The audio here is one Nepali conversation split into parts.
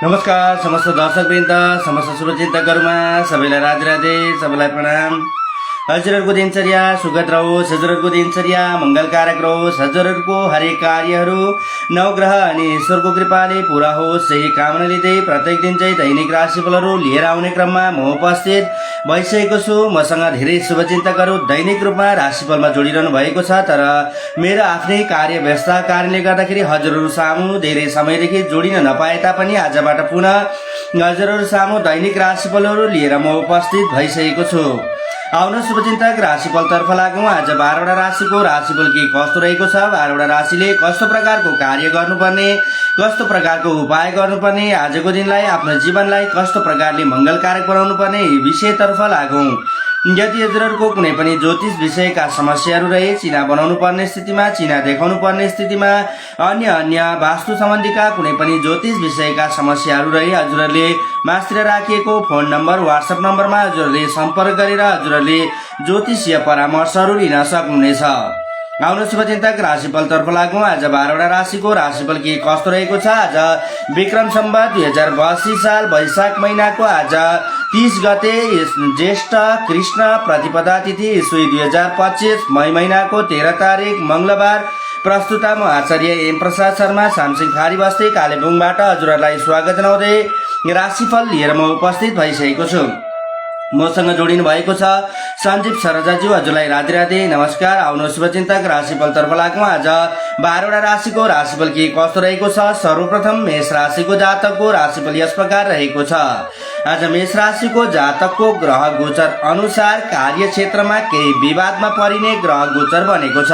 नमस्कार समस्त दर्शकवृन्द, समस्त शुभचिन्तकहरूमा सबैलाई राधे राधे, सबैलाई प्रणाम। हजुरहरूको दिनचर्या सुखद रहोस्, हजुरहरूको दिनचर्या मङ्गलकारक रहोस्, हजुरहरूको हरेक कार्यहरू नवग्रह अनि ईश्वरको कृपाले पूरा होस्, यही कामना लिँदै प्रत्येक दिन चाहिँ दैनिक राशिफलहरू लिएर आउने क्रममा म उपस्थित भइसकेको छु। मसँग धेरै शुभचिन्तकहरू दैनिक रूपमा राशिफलमा जोडिरहनु भएको छ, तर मेरो आफ्नै कार्य व्यस्तता कारणले गर्दाखेरि हजुरहरू सामु धेरै समयदेखि जोडिन नपाए तापनि आजबाट पुनः हजुरहरू सामु दैनिक राशिफलहरू लिएर म उपस्थित भइसकेको छु। आउन शुभचिन्तक राशिफलतर्फ लागौँ। आज 12वटा राशिको राशिफल के कस्तो रहेको छ, 12वटा राशिले कस्तो प्रकारको कार्य गर्नुपर्ने, कस्तो प्रकारको उपाय गर्नुपर्ने, आजको दिनलाई आफ्नो जीवनलाई कस्तो प्रकारले मङ्गलकारक बनाउनु पर्ने, यी विषयतर्फ लागौँ। यदि हजुरहरूको कुनै पनि ज्योतिष विषयका समस्याहरू रहे, चिना बनाउनु पर्ने स्थितिमा, चिना देखाउनु पर्ने स्थितिमा, अन्य वास्तु सम्बन्धीका कुनै पनि ज्योतिष विषयका समस्याहरू रहे, हजुरहरूले मास्तिर राखिएको फोन नम्बर वाट्सएप नम्बरमा हजुरहरूले सम्पर्क गरेर हजुरहरूले ज्योतिषीय परामर्शहरू लिन सक्नुहुनेछ। आउनु शुभचिन्तक राशिफलतर्फ लागौँ। आज 12वटा राशिको राशिफल के कस्तो रहेको छ। आज विक्रम सम्वत 2082 साल वैशाख महिनाको आज 30 गते ज्येष्ठ कृष्ण प्रतिपदा तिथि ईस्वी 2025 मई महिनाको 13 तारिक मंगलबार। प्रस्तुता म आचार्य एम प्रसाद शर्मा, सामसिङ खारी बस्ती, कालेबुङबाट हजुरहरूलाई स्वागत जनाउँदै राशिफल लिएर म उपस्थित भइसकेको छु। मसँग जोडिनु भएको छ सञ्जीव सरजाज्यू, हजुरलाई राधे राधे, नमस्कार। आउनु शुभचिन्तक राशिफलतर्फ लागौँ। आज 12वटा राशिको राशिफल के कस्तो रहेको छ। सर्वप्रथम मेष राशिको जातकको राशिफल यस प्रकार रहेको छ। आज मेष राशिको जातकको ग्रह गोचर अनुसार कार्यक्षेत्रमा केही विवादमा परिने ग्रह गोचर बनेको छ।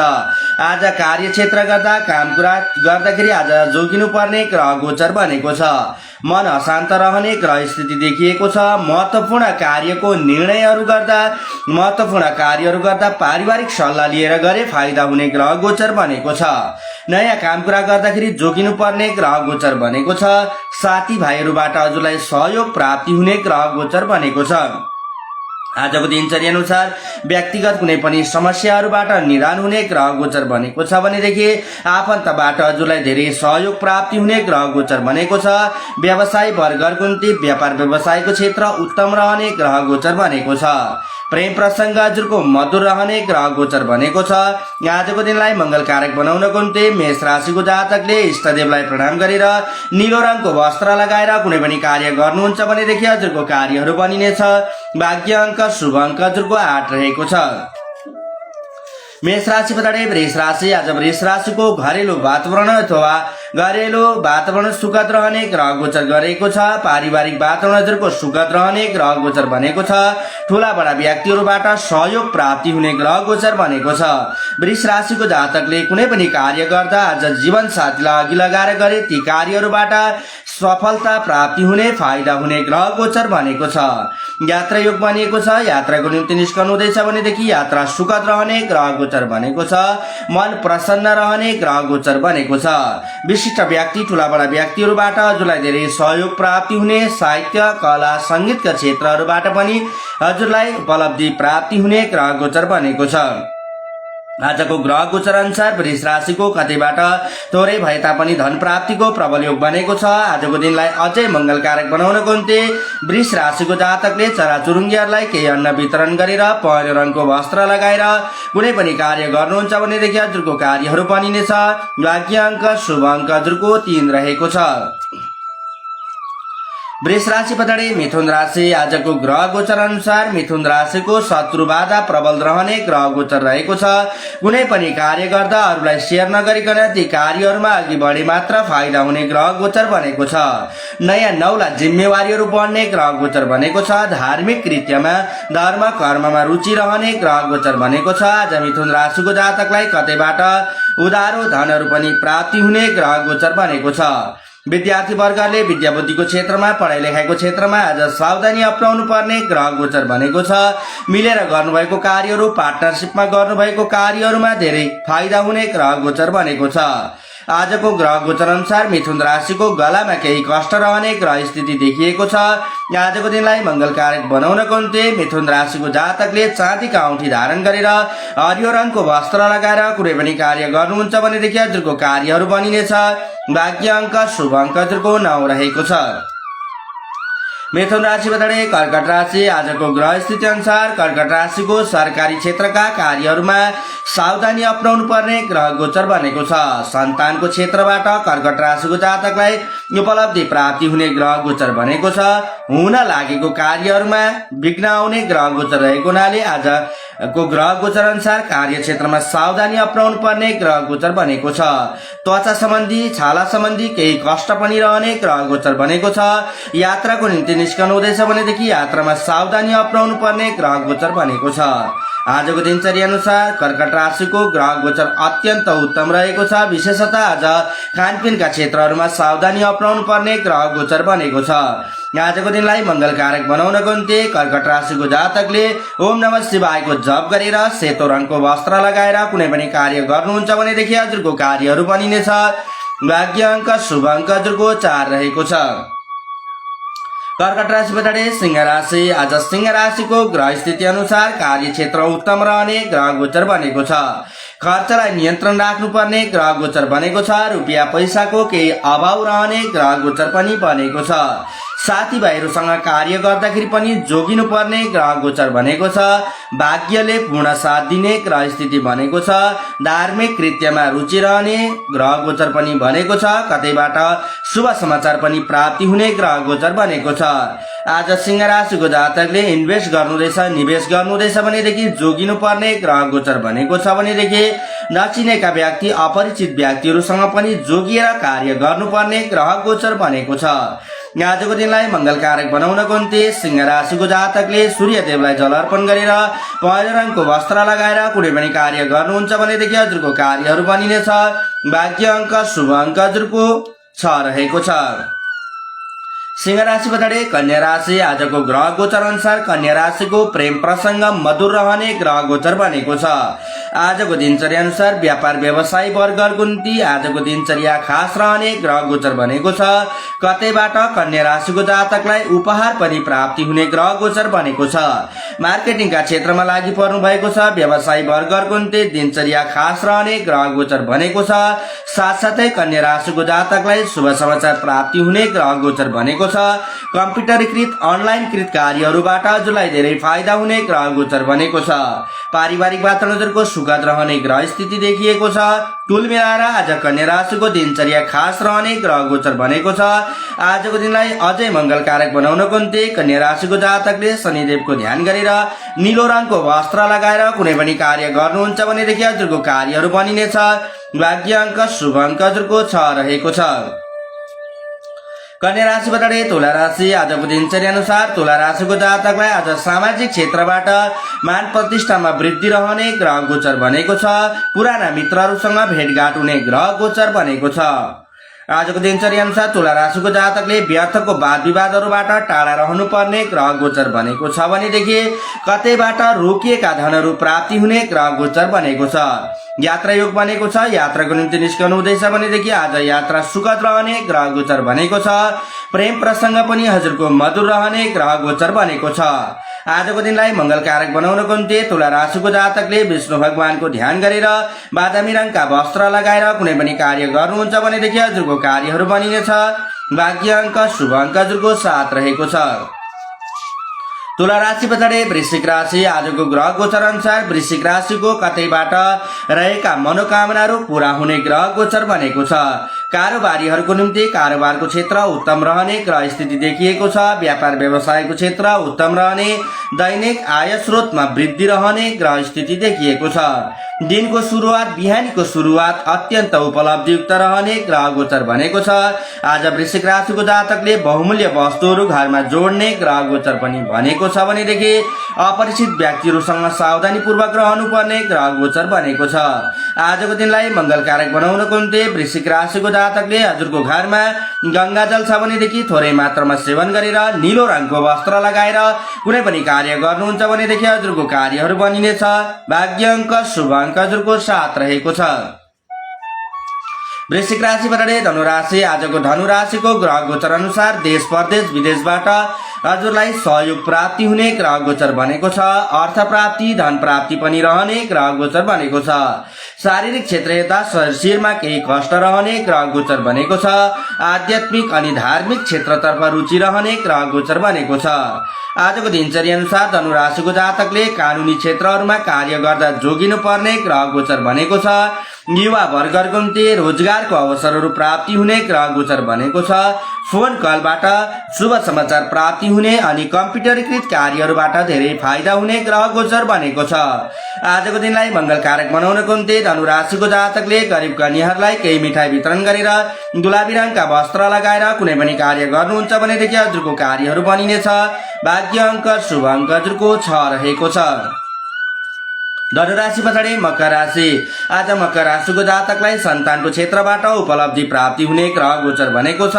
आज कार्यक्षेत्र गर्दा काम कुरा गर्दाखेरि आज जोगिनु पर्ने ग्रह गोचर बनेको छ। मन अशान्त रहने ग्रह स्थिति देखिएको छ। महत्त्वपूर्ण कार्यको निर्णयहरू गर्दा पारिवारिक सल्लाह लिएर गरे फाइदा हुने ग्रह गोचर बनेको छ। नयाँ काम कुरा गर्दाखेरि जोगिनु पर्ने ग्रह गोचर बनेको छ। साथीभाइहरूबाट हजुरलाई सहयोग प्राप्ति हुने ग्रह गोचर बनेको छ। आजको दिनचर्या अनुसार व्यक्तिगत कुनै पनि समस्याहरूबाट निदान हुने ग्रह गोचर बनेको छ भनेदेखि आफन्तबाट हजुरलाई धेरै सहयोग प्राप्ति हुने ग्रह गोचर बनेको छ। व्यवसाय वर्गको निम्ति व्यापार व्यवसायको क्षेत्र उत्तम रहने ग्रह गोचर बनेको छ। प्रेम प्रसङ्ग हजुरको मधुर रहने ग्रह गोचर बनेको छ। आजको दिनलाई मङ्गलकारक बनाउनको निम्ति मेष राशिको जातकले इष्टदेवलाई प्रणाम गरेर नीलो रङको वस्त्र लगाएर कुनै पनि कार्य गर्नुहुन्छ भनेदेखि हजुरको कार्यहरू बनिनेछ। भाग्य अङ्क शुभ अङ्क हजुरको 8 रहेको छ। मेष राशि पछाडि वृष राशि। आज वृष राशिको घरेलु वातावरण सुखद रहने ग्रह गोचर गरेको छ। पारिवारिक वातावरण हजुरको सुखद रहने ग्रह गोचर बनेको छ। ठूला बडा व्यक्तिहरूबाट सहयोग प्राप्ति हुने ग्रह गोचर बनेको छ। वृष राशिको जातकले कुनै पनि कार्य गर्दा आज जीवन साथीलाई अघि लगाएर गरे ती कार्यहरूबाट सफलता प्राप्ति हुने फाइदा हुने ग्रह गोचर बनेको छ। यात्रा योग बनिएको छ। यात्राको निम्ति निस्कनु हुँदैछ भनेदेखि यात्रा सुखद रहने ग्रह गोचर बनेको छ। मन प्रसन्न रहने ग्रह गोचर बनेको छ। विशिष्ट व्यक्ति ठूला बडा व्यक्तिहरूबाट हजुरलाई धेरै सहयोग प्राप्ति हुने, साहित्य कला संगीतका क्षेत्रहरूबाट पनि हजुरलाई उपलब्धि प्राप्ति हुने ग्रह गोचर बनेको छ। आजको ग्रह गोचर अनुसार वृष राशिको कतैबाट थोरै भए तापनि धन प्राप्तिको प्रबल योग बनेको छ। आजको दिनलाई अझै मङ्गलकारक बनाउनको निम्ति वृष राशिको जातकले चराचुरुङ्गीहरूलाई केही अन्न वितरण गरेर पहेँलो रङको वस्त्र लगाएर कुनै पनि कार्य गर्नुहुन्छ भनेदेखि हजुरको कार्यहरू बनिनेछ। भाग्य अङ्क शुभ अङ्क हजुरको 3 रहेको छ। वृष राशि पछाडि मिथुन राशि। आजको ग्रह गोचर अनुसार मिथुन राशिको शत्रु बाधा प्रबल रहने ग्रह गोचर रहेको छ। कुनै पनि कार्य गर्दा अरूलाई शेयर नगरिकन ती कार्यहरूमा अघि बढे मात्र फाइदा हुने ग्रह गोचर बनेको छ। नयाँ नौला जिम्मेवारीहरू बढ्ने ग्रह गोचर बनेको छ। धार्मिक कृत्यमा धर्म कर्ममा रुचि रहने ग्रह गोचर बनेको छ। आज मिथुन राशिको जातकलाई कतैबाट उधारो धनहरू पनि प्राप्ति हुने ग्रह गोचर बनेको छ। विद्यार्थी वर्गले विद्या बुद्धिको क्षेत्रमा, पढाइ लेखाइको क्षेत्रमा आज सावधानी अपनाउनु पर्ने ग्रह गोचर बनेको छ। मिलेर गर्नुभएको कार्यहरू, पार्टनरसिपमा गर्नुभएको कार्यहरूमा धेरै फाइदा हुने ग्रह गोचर बनेको छ। आजको ग्रह गोचर अनुसार मिथुन राशिको गलामा केही कष्ट रहने ग्रह स्थिति देखिएको छ। आजको दिनलाई मङ्गलकारक बनाउनको निम्ति मिथुन राशिको जातकले चाँदीका औँठी धारण गरेर हरियो रङको वस्त्र लगाएर कुनै पनि कार्य गर्नुहुन्छ भनेदेखि हजुरको कार्यहरू बनिनेछ। भाग्य अङ्क शुभ अङ्क हजुरको 9 रहेको छ। मिथुन राशि बताडे कर्कट राशि आजको ग्रह स्थिति अनुसार कर्कट राशिको सरकारी क्षेत्रका कार्यहरूमा सावधानी अपनाउनु पर्ने ग्रह गोचर बनेको छ। सन्तानको क्षेत्रबाट कर्कट राशिको जातकलाई उपलब्धि प्राप्ति हुने ग्रह गोचर बनेको छ। हुन लागेको कार्यहरूमा विघ्न आउने ग्रह गोचर रहेको हुनाले आजको ग्रह गोचर अनुसार कार्य क्षेत्रमा सावधानी अपनाउनु पर्ने ग्रह गोचर बनेको छ। त्वचा सम्बन्धी छाला सम्बन्धी केही कष्ट पनि रहने ग्रह गोचर बनेको छ। यात्राको निम्ति निस्कनु हुँदैछ भनेदेखि यात्रामा सावधानी अपनाउनु पर्ने ग्रह गोचर बनेको छ। आजको दिनचर्या अनुसार कर्कट राशिको ग्रह गोचर अत्यन्त उत्तम रहेको छ। विशेषतः आज खानपिनका क्षेत्रहरूमा सावधानी अपनाउनु पर्ने ग्रह गोचर बनेको छ। आजको दिनलाई मंगलकारक बनाउनको निम्ति कर्कट राशिको जातकले ओम नमः शिवायको जप गरेर सेतो रङको वस्त्र लगाएर कुनै पनि कार्य गर्नुहुन्छ भनेदेखि हजुरको कार्यहरू बनिनेछ। भाग्य अङ्क शुभ अङ्क हजुरको 4 रहेको छ। कर्कट राशि बताडे सिंह राशि आज सिंह राशिको ग्रह स्थिति अनुसार कार्य क्षेत्र उत्तम रहने ग्रह गोचर बनेको छ। खर्चलाई नियन्त्रण राख्नुपर्ने ग्रह गोचर बनेको छ। रुपियाँ पैसाको केही अभाव रहने ग्रह गोचर पनि बनेको छ। साथीभाइहरूसँग कार्य गर्दाखेरि पनि जोगिनु पर्ने ग्रह गोचर बनेको छ। भाग्यले पूर्ण साथ दिने ग्रह स्थिति बनेको छ। धार्मिक कृत्यमा रुचि रहने ग्रह गोचर पनि बनेको छ। कतैबाट शुभ समाचार पनि प्राप्ति हुने ग्रह गोचर बनेको छ। आज सिंह राशिको जातकले इन्भेस्ट गर्नुहुँदैछ निवेश गर्नुहुँदैछ भनेदेखि जोगिनु पर्ने ग्रह गोचर बनेको छ। भनेदेखि नचिनेका व्यक्ति अपरिचित व्यक्तिहरूसँग पनि जोगिएर कार्य गर्नुपर्ने ग्रह गोचर बनेको छ। आजको दिनलाई मंगलकारक बनाउनको निम्ति सिंह राशिको जातकले सूर्यदेवलाई जल अर्पण गरेर पहेँलो रङको वस्त्र लगाएर कुनै पनि कार्य गर्नुहुन्छ भनेदेखि हजुरको कार्यहरू बनिनेछ। भाग्य अङ्क शुभ अङ्क हजुरको 6 रहेको छ। सिंह राशि बताडे कन्या राशि आजको ग्रह गोचर अनुसार कन्या राशिको प्रेम प्रसंग मधुर रहने ग्रह गोचर बनेको छ। आजको दिनचर्या अनुसार व्यापार व्यवसाय वर्गहरूको निम्ति आजको दिनचर्या खास रहने ग्रह गोचर बनेको छ। कतैबाट कन्या राशिको जातकलाई उपहार पनि प्राप्ति हुने ग्रह गोचर बनेको छ। मार्केटिङका क्षेत्रमा लागि पर्नु भएको छ। व्यवसाय वर्गहरूको निम्ति दिनचर्या खास रहने ग्रह गोचर बनेको छ। साथसाथै कन्या राशिको जातकलाई शुभ समाचार प्राप्ति हुने ग्रह गोचर बनेको छ। कम्प्युटरीकृत अनलाइनकृत कार्यहरूबाट हजुरलाई धेरै फाइदा हुने ग्रह गोचर बनेको छ। पारिवारिक वातावरणको सुखद रहने ग्रह स्थिति देखिएको छ। कुल मिलाएर आज कन्या राशिको दिनचर्या खास रहने ग्रह गोचर बनेको छ। आजको दिनलाई अझै मंगलकारक बनाउनको निम्ति कन्या राशिको जातकले शनिदेवको ध्यान गरेर नीलो रङको वस्त्र लगाएर कुनै पनि कार्य गर्नुहुन्छ भनेदेखि हजुरको कार्यहरू बनिनेछ। भाग्य अङ्क शुभ अङ्क हजुरको 6 रहेको छ। कन्या राशि बताडे तुला राशि आजको दिनचर्या अनुसार तुला राशिको जातकलाई आज सामाजिक क्षेत्रबाट मान प्रतिष्ठामा वृद्धि रहने ग्रह गोचर बनेको छ। पुराना मित्रहरूसँग भेटघाट हुने ग्रह गोचर बनेको छ। आजको दिनचर्या अनुसार तुला राशिको जातकले व्यर्थको वाद विवादहरूबाट टाढा रहनुपर्ने ग्रह गोचर बनेको छ। भनेदेखि कतैबाट रोकिएका धनहरू प्राप्ति हुने ग्रह गोचर बनेको छ। यात्रा योग बनेको छ। यात्राको निम्ति निस्कनु हुँदैछ भनेदेखि आज यात्रा सुखद रहने ग्रह गोचर बनेको छ। प्रेम प्रसंग पनि हजुरको मधुर रहने ग्रह गोचर बनेको छ। आजको दिनलाई मंगलकारक बनाउनको निम्ति तुला राशिको जातकले विष्णु भगवानको ध्यान गरेर बादामी रङका वस्त्र लगाएर कुनै पनि कार्य गर्नुहुन्छ भनेदेखि हजुरको कार्यहरू बनिनेछ। भाग्य अङ्क शुभ अङ्क हजुरको 7 रहेको छ। तुला राशि बताडे वृश्चिक राशि आजको ग्रह गोचर अनुसार वृश्चिक राशिको कतैबाट रहेका मनोकामनाहरू पूरा हुने ग्रह गोचर बनेको छ। कारोबारीहरूको निम्ति कारोबारको क्षेत्र उत्तम रहने ग्रह स्थिति देखिएको छ। व्यापार व्यवसायको क्षेत्र उत्तम रहने दैनिक आय स्रोतमा वृद्धि रहने ग्रह स्थिति देखिएको छ। दिनको सुरुवात बिहानीको सुरुवात अत्यन्त उपलब्धियुक्त रहने ग्रह गोचर बनेको छ। आज वृश्चिक राशिको जातकले बहुमूल्य वस्तुहरू घरमा जोड्ने ग्रह गोचर पनि बनेको छ। भनेदेखि अपरिचित व्यक्तिहरूसँग सावधानीपूर्वक रहनुपर्ने ग्रह गोचर बनेको छ। आजको दिनलाई मंगलकारक बनाउनको निम्ति वृश्चिक राशिको जातकले हजुरको घरमा गंगाजल छ भनेदेखि थोरै मात्रामा सेवन गरेर नीलो रङको वस्त्र लगाएर कुनै पनि कार्य गर्नुहुन्छ भनेदेखि हजुरको कार्यहरू बनिनेछ। भाग्य अङ्क शुभ अङ्क हजुरको 7 रहेको छ। वृश्चिक राशि बताडे धनु राशि आजको धनु राशिको ग्रह गोचर अनुसार देश परदेश विदेशबाट हजुरलाई सहयोग प्राप्ति हुने ग्रह गोचर बनेको छ। अर्थ प्राप्ति धन प्राप्ति पनि रहने ग्रह गोचर बनेको छ। शारीरिक क्षेत्र हेर्दा शरीरमा केही कष्ट रहने ग्रह गोचर बनेको छ। आध्यात्मिक अनि धार्मिक क्षेत्रतर्फ रुचि रहने ग्रह गोचर बनेको छ। आजको दिनचर्या अनुसार धनु राशिको जातकले कानुनी क्षेत्रहरूमा कार्य गर्दा जोगिनु पर्ने ग्रह गोचर बनेको छ। युवा वर्गहरूको निम्ति रोजगारको अवसरहरू प्राप्ति हुने ग्रह गोचर बनेको छ। फोन कलबाट शुभ समाचार प्राप्ति हुने अनि कम्प्युटरीकृत कार्यहरूबाट धेरै फाइदा हुने ग्रह गोचर बनेको छ। आजको दिनलाई मंगलकारक बनाउनको निम्ति धनु राशिको जातकले गरिब कन्याहरूलाई केही मिठाई वितरण गरेर गुलाबी रङका वस्त्र लगाएर कुनै पनि कार्य गर्नुहुन्छ भनेदेखि हजुरको कार्यहरू बनिनेछ। भाग्य अङ्क शुभ अङ्क हजुरको 6 रहेको छ। धनु राशि पछाडि मकर राशि। आज मकर राशिको जातकलाई सन्तानको क्षेत्रबाट उपलब्धि प्राप्ति हुने ग्रह गोचर बनेको छ।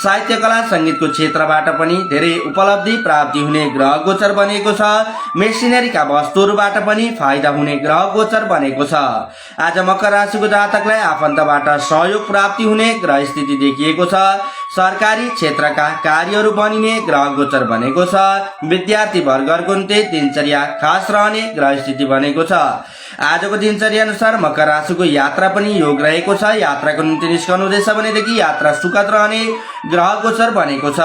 साहित्य कला संगीतको क्षेत्रबाट पनि धेरै उपलब्धि प्राप्ति हुने ग्रह गोचर बनेको छ। मेसिनरीका वस्तुहरूबाट पनि फाइदा हुने ग्रह गोचर बनेको छ। आज मकर राशिको जातकलाई आफन्तबाट सहयोग प्राप्ति हुने ग्रह स्थिति देखिएको छ। सरकारी क्षेत्रका कार्यहरू बनिने ग्रह गोचर बनेको छ। विद्यार्थी वर्गहरूको निम्ति दिनचर्या खास रहने ग्रह स्थिति बनेको छ। आजको दिनचर्या अनुसार मकर राशिको यात्रा पनि योग रहेको छ। यात्राको निम्ति निस्कनु हुँदैछ भनेदेखि यात्रा सुखद रहने ग्रह गोचर बनेको छ।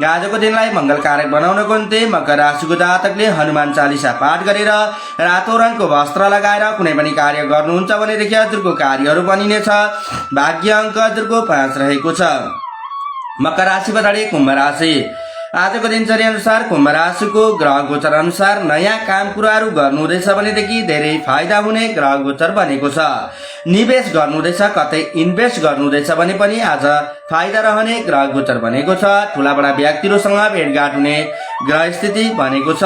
आजको दिनलाई मंगलकारक बनाउनको निम्ति मकर राशिको जातकले हनुमान चालिसा पाठ गरेर रातो रङको वस्त्र लगाएर कुनै पनि कार्य गर्नुहुन्छ भनेदेखि हजुरको कार्यहरू बनिनेछ। भाग्य अङ्क हजुरको 5 रहेको छ। मकर राशि पछाडि कुम्भ राशि। आजको दिनचर्या अनुसार कुम्भ राशिको ग्रह गोचर अनुसार नयाँ काम कुराहरू गर्नुहुँदैछ भनेदेखि धेरै फाइदा हुने ग्रह गोचर बनेको छ। निवेश गर्नुहुँदैछ कतै इन्भेस्ट गर्नुहुँदैछ भने पनि आज फाइदा रहने ग्रह गोचर बनेको छ। ठुलाबडा व्यक्तिहरूसँग भेटघाट हुने ग्रह स्थिति बनेको छ।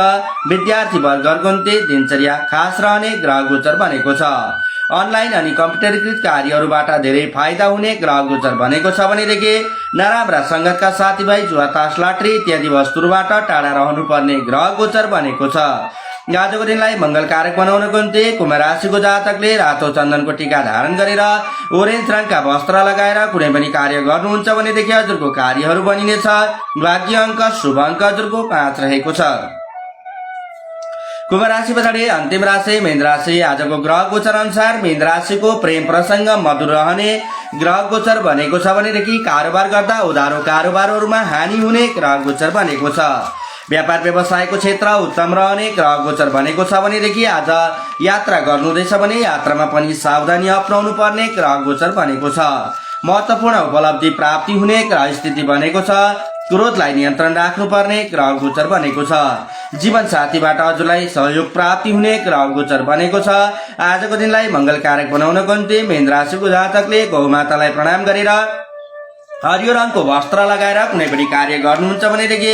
विद्यार्थी वर्गहरूको निम्ति दिनचर्या खास रहने ग्रह गोचर बनेको छ। अनलाइन अनि कम्प्युटरीकृत कार्यहरूबाट धेरै फाइदा हुने ग्रह गोचर बनेको छ भनेदेखि नराम्रा संगतका साथीभाइ जुवा तास लाटरी इत्यादि वस्तुहरूबाट टाढा रहनुपर्ने ग्रह गोचर बनेको छ। आजको दिनलाई मंगलकारक बनाउनको निम्ति कुम्भ राशिको जातकले रातो चन्दनको टीका धारण गरेर ओरेन्ज रङका वस्त्र लगाएर कुनै पनि कार्य गर्नुहुन्छ भनेदेखि हजुरको कार्यहरू बनिनेछ। भाग्य अङ्क शुभ अङ्क हजुरको 5 रहेको छ। कुम्भ राशि पछाडि अन्तिम राशि मीन राशि। आजको ग्रह गोचर अनुसार मीन राशिको प्रेम प्रसंग मधुर रहने ग्रह गोचर बनेको छ भनेदेखि कारोबार गर्दा उधारो कारोबारहरूमा हानि हुने ग्रह गोचर बनेको छ। व्यापार व्यवसायको क्षेत्र उत्तम रहने ग्रह गोचर बनेको छ भनेदेखि आज यात्रा गर्नुहुँदैछ भने यात्रामा पनि सावधानी अपनाउनु पर्ने ग्रह गोचर बनेको छ। महत्त्वपूर्ण उपलब्धि प्राप्ति हुने ग्रह स्थिति बनेको छ। क्रोधलाई नियन्त्रण राख्नुपर्ने ग्रह गोचर बनेको छ। जीवन साथीबाट हजुरलाई सहयोग प्राप्ति हुने ग्रह गोचर बनेको छ। आजको दिनलाई मंगलकारक बनाउनको निम्ति मीन राशिको जातकले गौमातालाई प्रणाम गरेर हरियो रङको वस्त्र लगाएर कुनै पनि कार्य गर्नुहुन्छ भनेदेखि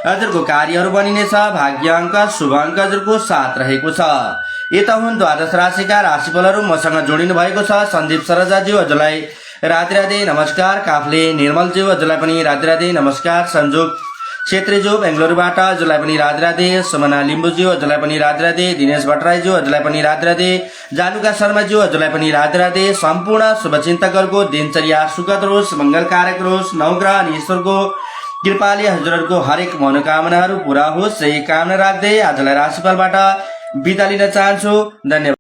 हजुरको कार्यहरू बनिनेछ। भाग्य अङ्क शुभ अङ्क हजुरको 7 रहेको छ। यता हुन् द्वादश राशिका राशिफलहरू। मसँग जोडिनु भएको छ सन्दीप सरजाज्यू, हजुरलाई राधे राधे नमस्कार। काफले निर्मलज्यू, हजुरलाई पनि राधे राधे नमस्कार। संजोग क्षेत्रीज्यू बेंगलुरुबाट, हजुरलाई पनि राधे राधे। सुमना लिम्बुज्यू, हजुरलाई पनि राधे राधे। दिनेश भट्टराईज्यू, हजुरलाई पनि राधे राधे। जानुका शर्माज्यू, हजुरलाई पनि राधे राधे। सम्पूर्ण शुभचिन्तकहरूको दिनचर्या सुखद रोस्, मंगलकारक रोस्। नवग्रह अनि ईश्वरको कृपाले हजुरहरूको हरेक मनोकामनाहरू पूरा होस् यही कामना राख्दै आजलाई राशिफलबाट बिदा लिन चाहन्छु। धन्यवाद।